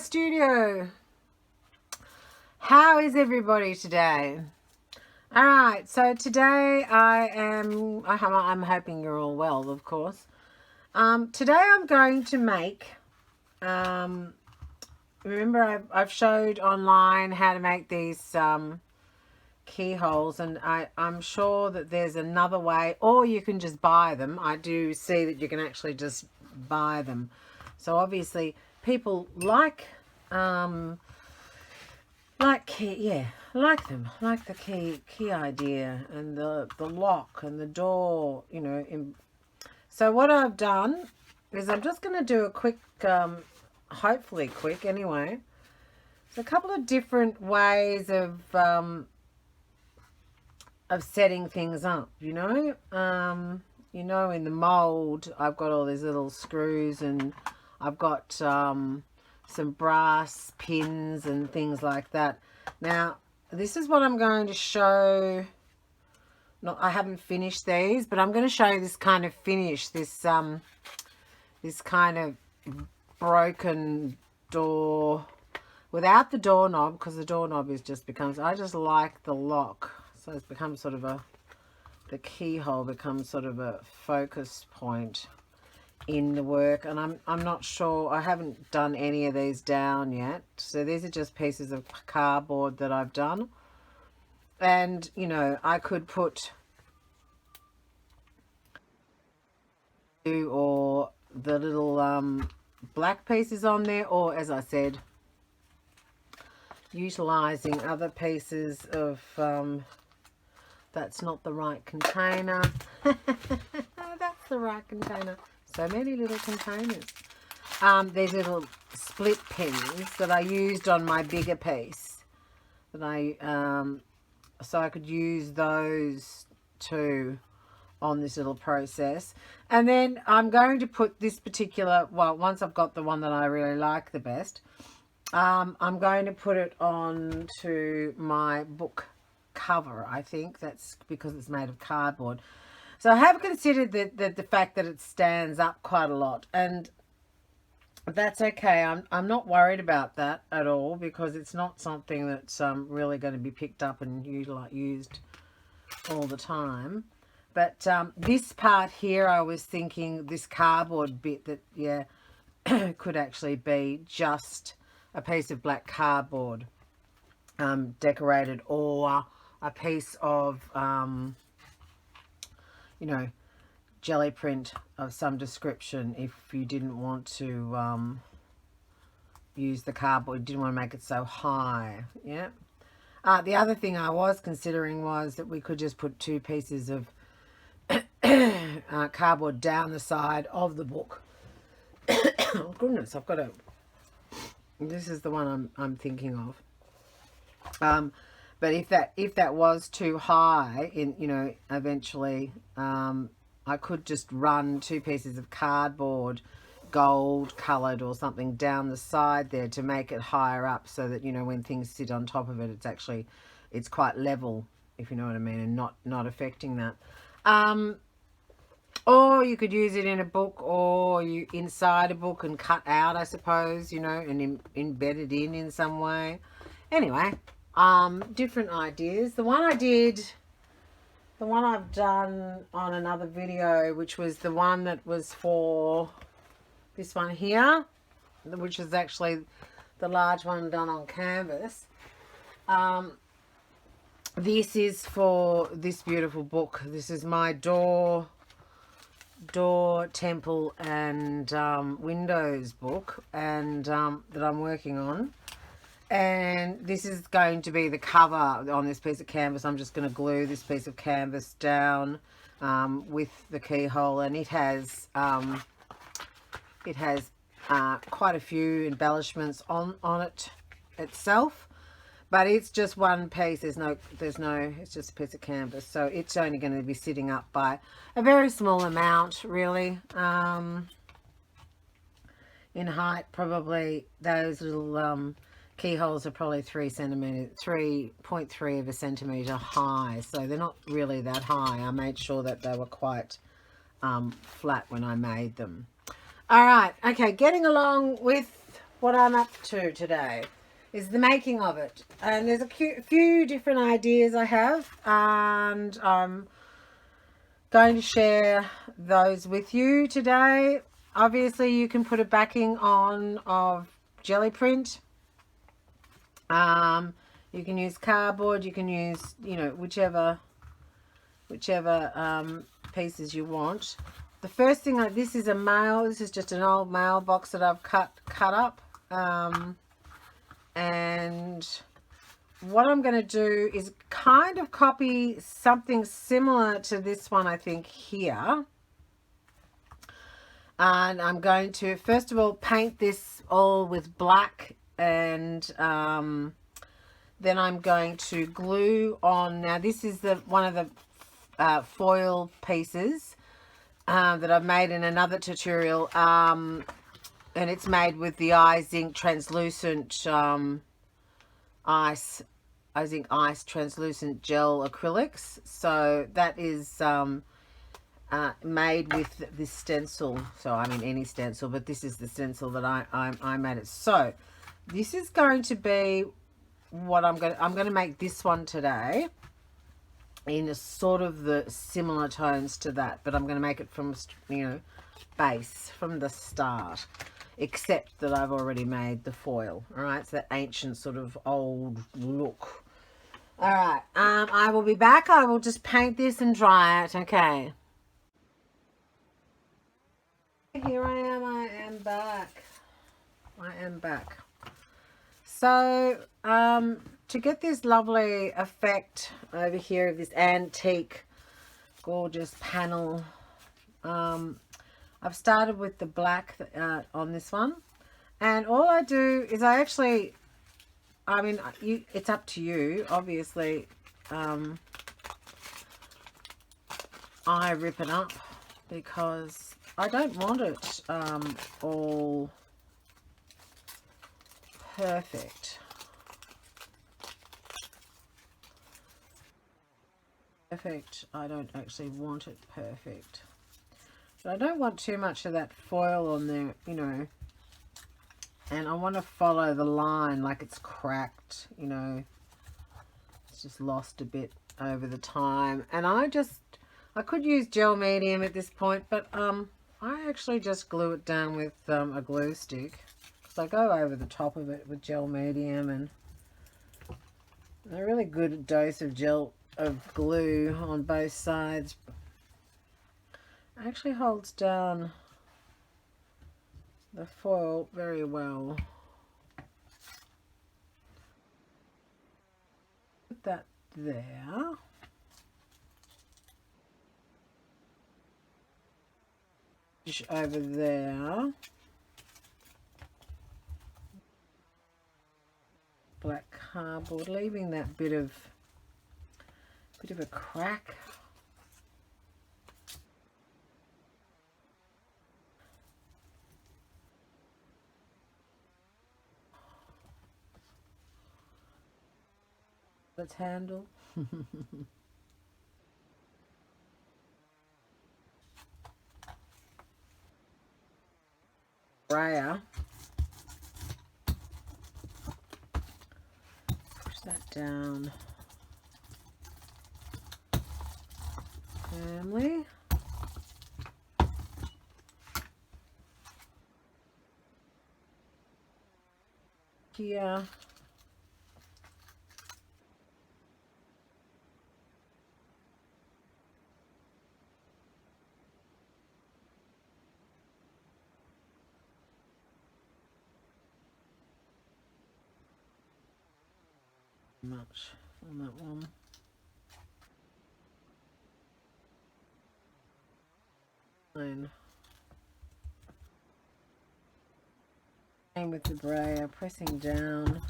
studio. How is everybody today? All right, so today I'm hoping you're all well, of course. Today I'm going to make, remember I've showed online how to make these keyholes, and I'm sure that there's another way, or you can just buy them. I do see that you can actually just buy them. So obviously people like key, like them, like the key idea and the lock and the door, you know. So what I've done is I'm just going to do a quick, hopefully quick anyway. There's a couple of different ways of setting things up, you know. In the mold I've got all these little screws, and I've got some brass pins and things like that. Now this is what I'm going to show. No, I haven't finished these, but I'm going to show you this kind of finish, this kind of broken door without the doorknob, because the doorknob is just becomes, I just like the lock, so it's become sort of the keyhole becomes sort of a focus point in the work. And I'm not sure, I haven't done any of these down yet, so these are just pieces of cardboard that I've done. And you know, I could put or the little black pieces on there, or as I said, utilizing other pieces of that's not the right container. That's the right container. So many little containers. These little split pins that I used on my bigger piece, that so I could use those too on this little process. And then I'm going to put this particular, well, once I've got the one that I really like the best, I'm going to put it on to my book cover. I think that's because it's made of cardboard. So I have considered the fact that it stands up quite a lot, and that's okay. I'm not worried about that at all, because it's not something that's really going to be picked up and used all the time. But this part here, I was thinking this cardboard bit that, yeah, could actually be just a piece of black cardboard decorated, or a piece of, you know, jelly print of some description, if you didn't want to use the cardboard, you didn't want to make it so high. Yeah. The other thing I was considering was that we could just put two pieces of cardboard down the side of the book. Oh goodness, I've got a, this is the one I'm thinking of. But if that was too high, in, you know, eventually I could just run two pieces of cardboard, gold coloured or something, down the side there to make it higher up, so that, you know, when things sit on top of it, it's quite level, if you know what I mean, and not affecting that. Or you could use it in a book, or you inside a book and cut out, I suppose, you know, and embed it in some way. Anyway, different ideas. The one I've done on another video, which was the one that was for this one here, which is actually the large one done on canvas. This is for this beautiful book. This is my door, temple and windows book, and that I'm working on. And this is going to be the cover on this piece of canvas. I'm just going to glue this piece of canvas down with the keyhole, and it has quite a few embellishments on it itself, but it's just one piece. It's just a piece of canvas, so it's only going to be sitting up by a very small amount, really. In height, probably those little keyholes are probably 3.3 of a centimetre high, so they're not really that high. I made sure that they were quite flat when I made them. All right, okay, getting along with what I'm up to today is the making of it. And there's a few different ideas I have, and I'm going to share those with you today. Obviously, you can put a backing on of jelly print. You can use cardboard. You can use, you know, whichever pieces you want. The first thing, this is a mail. This is just an old mailbox that I've cut up. And what I'm going to do is kind of copy something similar to this one, I think, here. And I'm going to, first of all, paint this all with black, and then I'm going to glue on. Now, this is one of the foil pieces that I've made in another tutorial, and it's made with the iZinc translucent ice translucent gel acrylics. So that is made with this stencil. So I mean any stencil, but this is the stencil that I made it. So this is going to be what I'm going to make this one today in a sort of the similar tones to that, but I'm going to make it from, you know, base from the start, except that I've already made the foil. All right, so that ancient sort of old look. All right, I will be back. I will just paint this and dry it. Okay, here I am. I am back. So to get this lovely effect over here of this antique gorgeous panel, I've started with the black on this one, and all I do is I mean, it's up to you, obviously. I rip it up because I don't want it all perfect. I don't actually want it perfect, but I don't want too much of that foil on there, you know, and I want to follow the line like it's cracked, you know, it's just lost a bit over the time. And I could use gel medium at this point, but I actually just glue it down with a glue stick, because I go over the top of it with gel medium, and a really good dose of glue on both sides actually holds down the foil very well. Put that there. Over there. Black cardboard, leaving that bit of a crack. Its handle. Brayer. Push that down firmly. Here. Much on that one. Fine. Same with the brayer, pressing down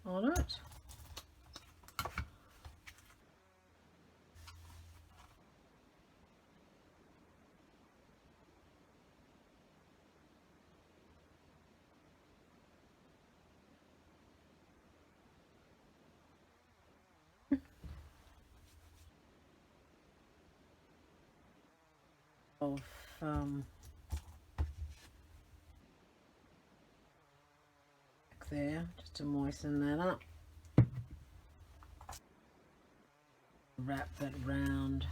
on it. Of there just to moisten that up. Wrap that round.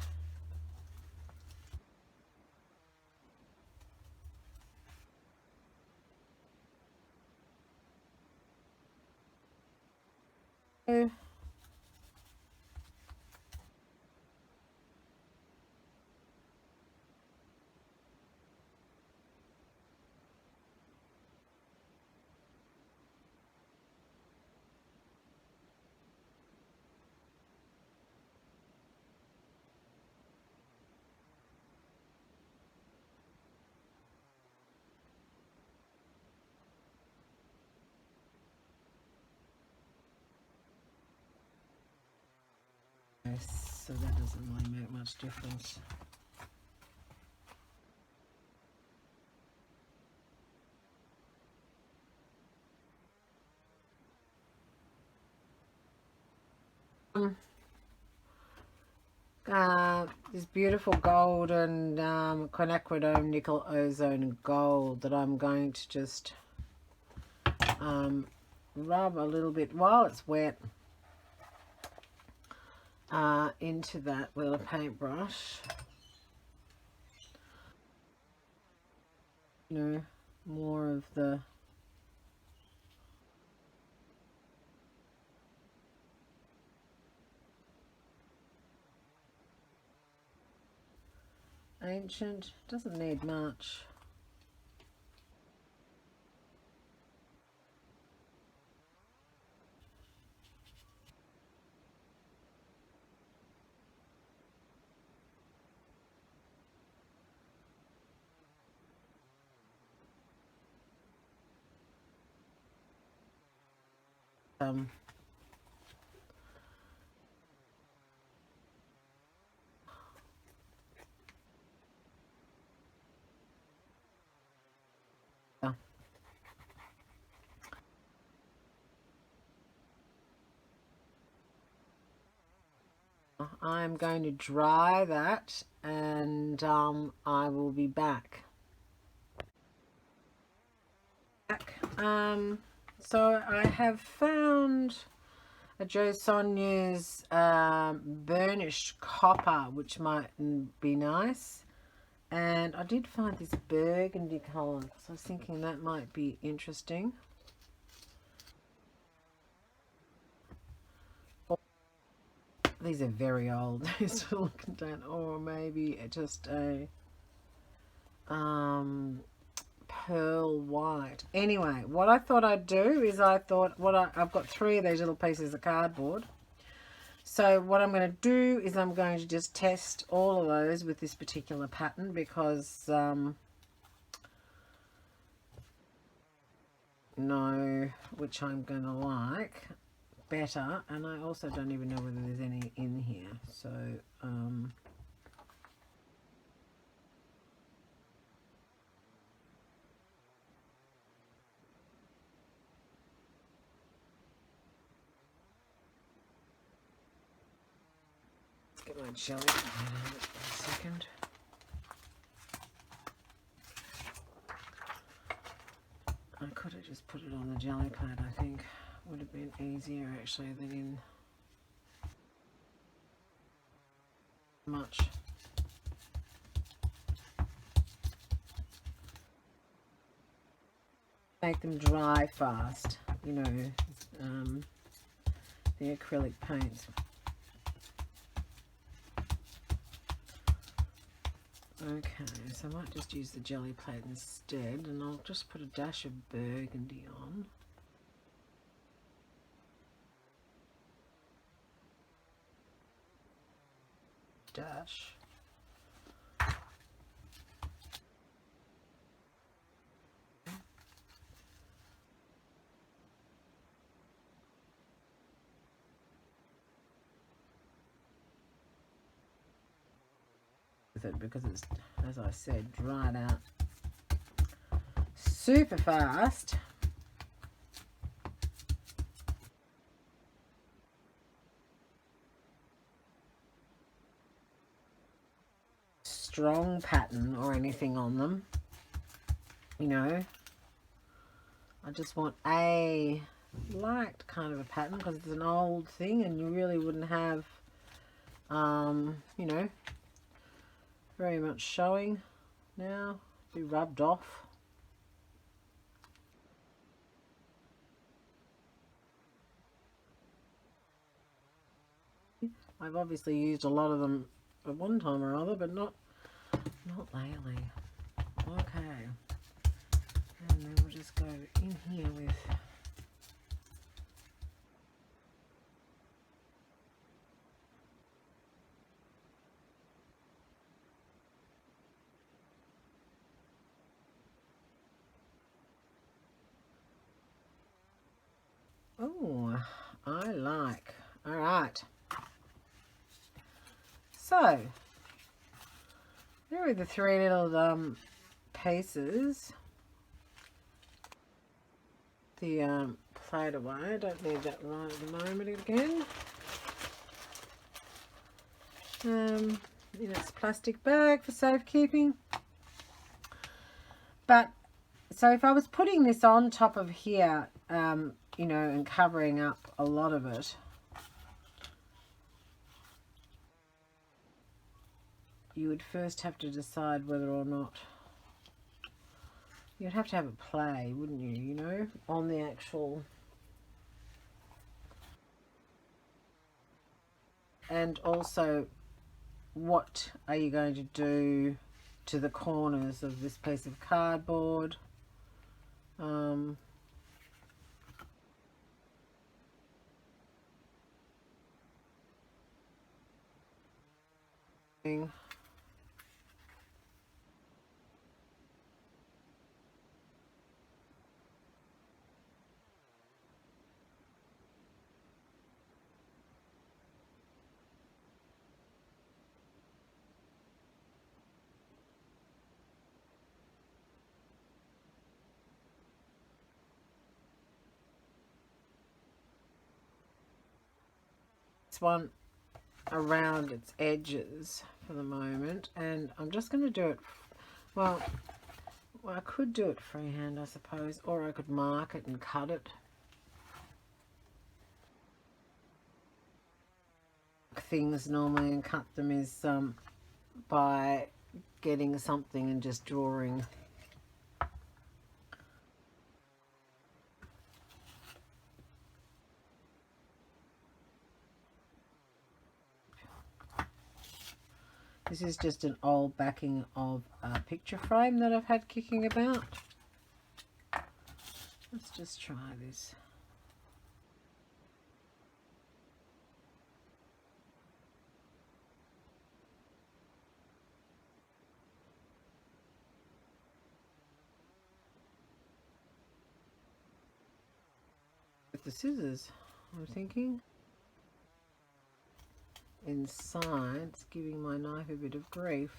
So that doesn't really make much difference. This beautiful gold and quinacridone, nickel, ozone gold that I'm going to just rub a little bit while it's wet into that with a paintbrush. You know, more of the ancient, doesn't need much. I'm going to dry that and I will be back. So I have found a Jo Sonya's burnished copper, which might be nice. And I did find this burgundy colour, so I was thinking that might be interesting. These are very old, these little container, or maybe just a pearl white. Anyway, what I thought I'd do is I've got 3 of these little pieces of cardboard. So what I'm going to do is I'm going to just test all of those with this particular pattern because know which I'm going to like better, and I also don't even know whether there's any in here. So let's get my jelly out for a second. I could have just put it on the jelly plate, I think. Would have been easier actually than in much. Make them dry fast, you know, the acrylic paints. Okay, so I might just use the jelly plate instead, and I'll just put a dash of burgundy on. Dash. With it because it's, as I said, dried out super fast. Strong pattern or anything on them, you know. I just want a light kind of a pattern because it's an old thing and you really wouldn't have, you know, very much showing now. Be rubbed off. I've obviously used a lot of them at one time or other, but not lately. Okay. And then we'll just go in here with oh, I like. All right. So there are the three little pieces. The plate away. I don't need that right at the moment again. In its plastic bag for safekeeping. But so if I was putting this on top of here, you know, and covering up a lot of it, you would first have to decide whether or not you'd have to have a play, wouldn't you? You know, on the actual, and also what are you going to do to the corners of this piece of cardboard? This one around its edges for the moment, and I'm just going to do it, well, I could do it freehand, I suppose, or I could mark it and cut it. Things normally and cut them is by getting something and just drawing. This is just an old backing of a picture frame that I've had kicking about. Let's just try this. With the scissors, I'm thinking. Inside, it's giving my knife a bit of grief.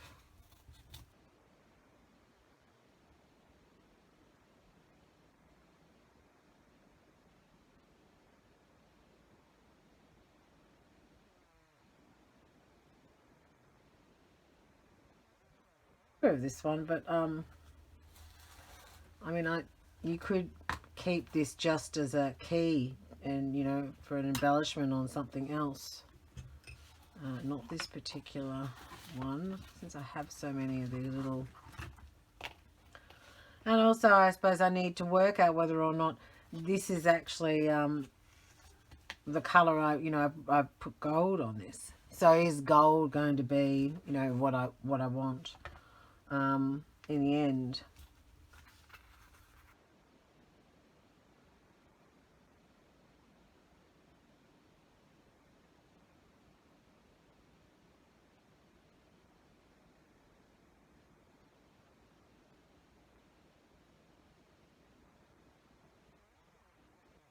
Of this one, but I mean, you could keep this just as a key, and you know, for an embellishment on something else. Not this particular one, since I have so many of these little. And also, I suppose I need to work out whether or not this is actually the color I've put gold on this. So is gold going to be, you know, what I want in the end?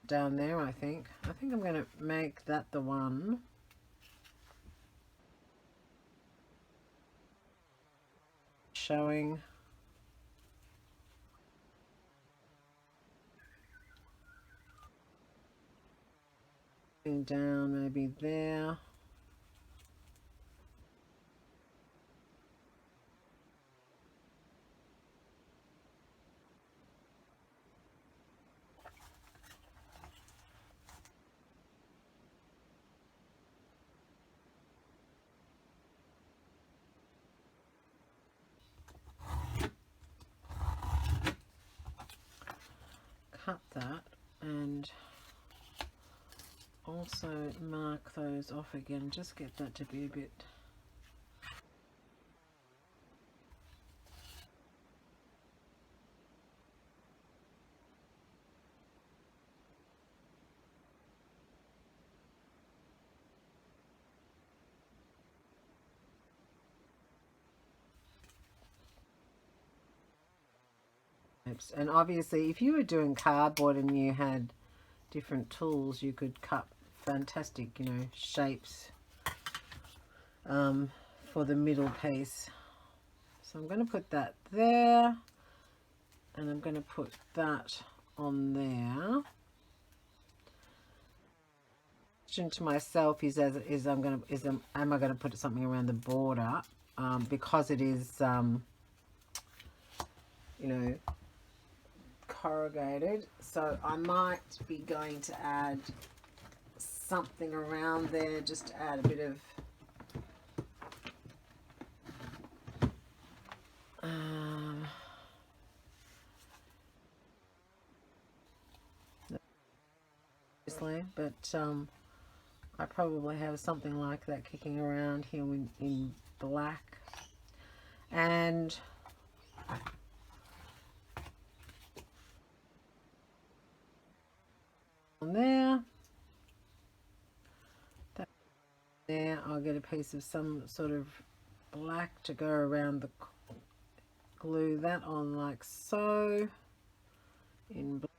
Down there, I think I'm going to make that the one. Showing down maybe there. cut that and also mark those off again, just get that to be a bit and obviously if you were doing cardboard and you had different tools, you could cut fantastic, you know, shapes for the middle piece. So I'm going to put that there, and I'm going to put that on there. Question to myself is am I going to put something around the border, because it is you know, corrugated, so I might be going to add something around there just to add a bit of but I probably have something like that kicking around here in black, and on there, that there, I'll get a piece of some sort of black to go around the, glue that on like so in black.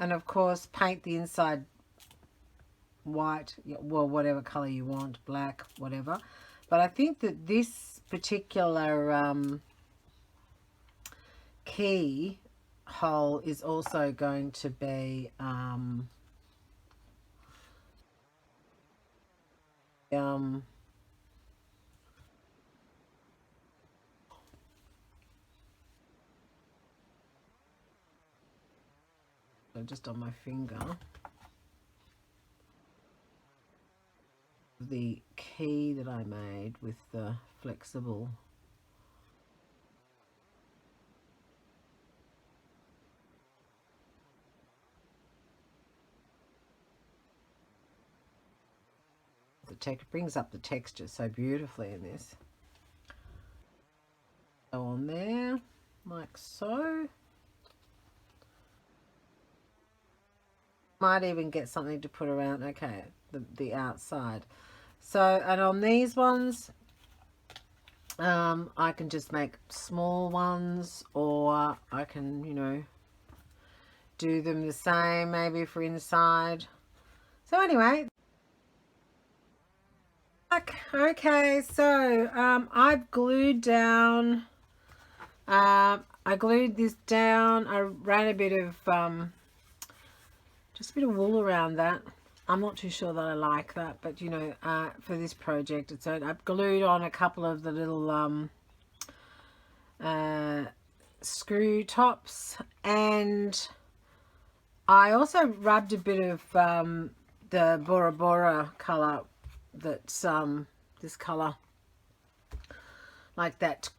And of course paint the inside white, well, whatever color you want, black, whatever. But I think that this particular key hole is also going to be just on my finger, the key that I made with the flexible brings up the texture so beautifully in this. Go on there like so. Might even get something to put around, okay, the outside. So, and on these ones, I can just make small ones, or I can, you know, do them the same maybe for inside. So anyway, okay, so I've glued down, I glued this down. I ran a bit of just a bit of wool around that. I'm not too sure that I like that, but you know, for this project, it's I've glued on a couple of the little screw tops, and I also rubbed a bit of the Bora Bora colour, that's this colour, like that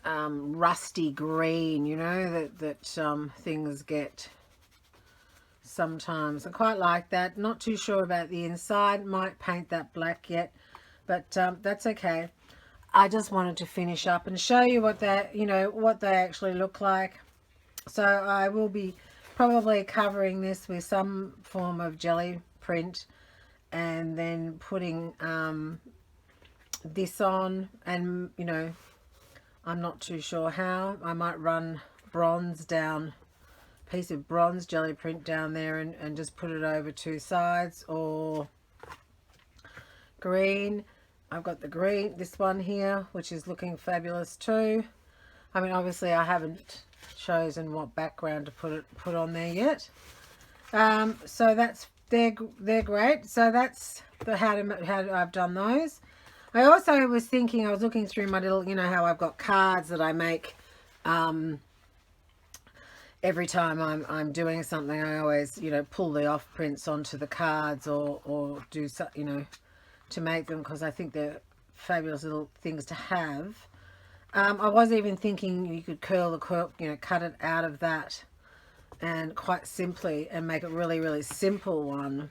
rusty green, you know, that things get sometimes. I quite like that. Not too sure about the inside, might paint that black yet, but that's okay. I just wanted to finish up and show you what that, you know, what they actually look like. So I will be probably covering this with some form of jelly print, and then putting this on, and you know, I'm not too sure how. I might run bronze down, piece of bronze jelly print down there, and just put it over two sides, or green. I've got the green, this one here, which is looking fabulous too. I mean, obviously I haven't chosen what background to put on there yet. So that's, they're great. So that's the how I've done those. I also was thinking, I was looking through my little, you know how I've got cards that I make every time I'm doing something. I always, you know, pull the off prints onto the cards, or do so, you know, to make them because I think they're fabulous little things to have. I was even thinking you could curl the quilt, you know, cut it out of that and quite simply and make a really, really simple one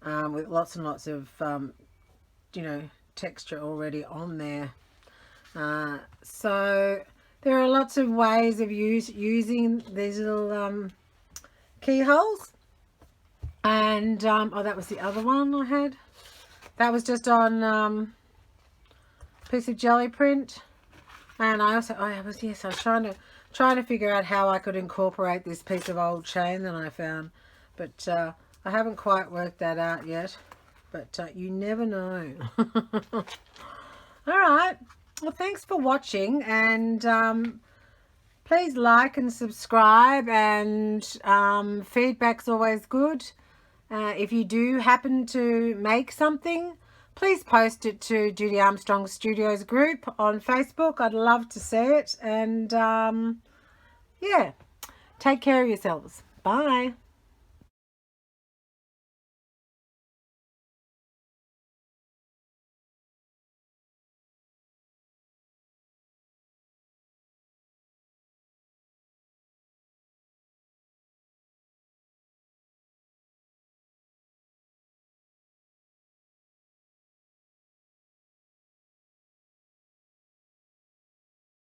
with lots and lots of, you know, texture already on there. So there are lots of ways of using these little keyholes. And, oh, that was the other one I had. That was just on a piece of jelly print. And I was trying to figure out how I could incorporate this piece of old chain that I found, but I haven't quite worked that out yet. But you never know. All right. Well, thanks for watching, and please like and subscribe. And feedback's always good. If you do happen to make something, please post it to Judy Armstrong Studios group on Facebook. I'd love to see it. And yeah, take care of yourselves. Bye.